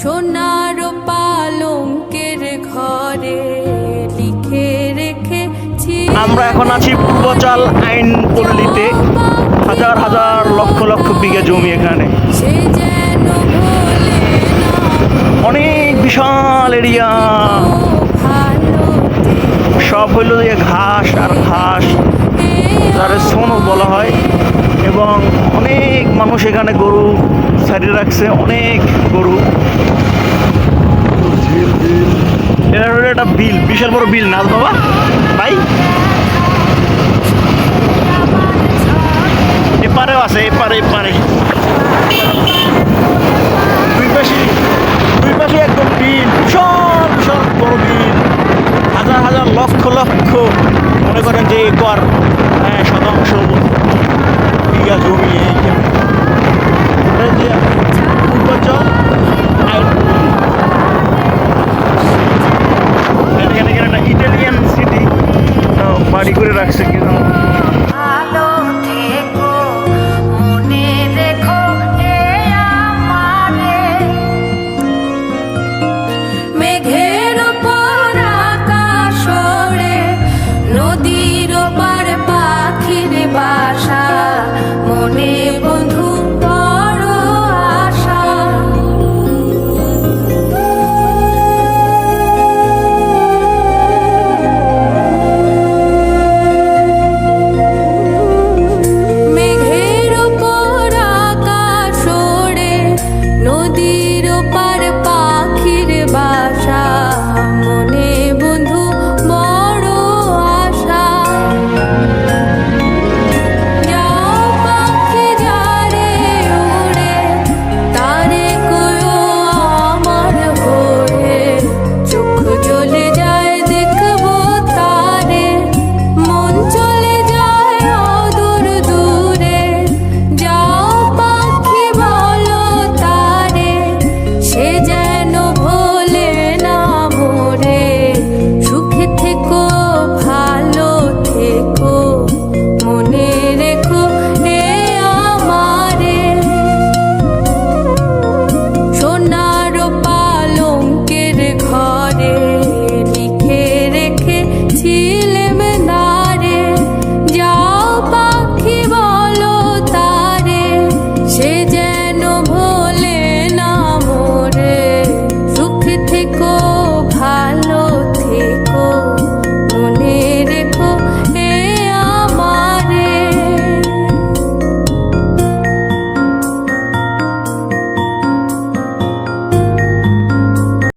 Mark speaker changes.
Speaker 1: সোনার পালঙ্কের ঘরে লিখে রেখেছি।
Speaker 2: আমরা এখন আছি পূর্বচাল আইন পল্লীতে। হাজার হাজার লক্ষ লক্ষ বিঘা জমি এখানে,
Speaker 1: সে যেন ভোলে না
Speaker 2: অনেক বিশাল এরিয়া।
Speaker 1: ভালো
Speaker 2: সব হইল যে ঘাস আর ঘাস, যার সোনো বলা হয়। এবং অনেক মানুষ এখানে গরু ছাড়িয়ে রাখছে, অনেক গরু। এটা হলো একটা বিল, বিশাল বড় বিল না বাবা ভাই? এপারেও আছে, এপারে এপারে দুই পাশে একদম বিল, বিশাল বিশাল বড় বিল। হাজার হাজার লক্ষ লক্ষ, মনে করেন যে একর শতাংশ বিঘা জমি এইখানে। পূর্বাঞ্চল এখানে একটা ইটালিয়ান সিটি বাড়ি করে রাখছে।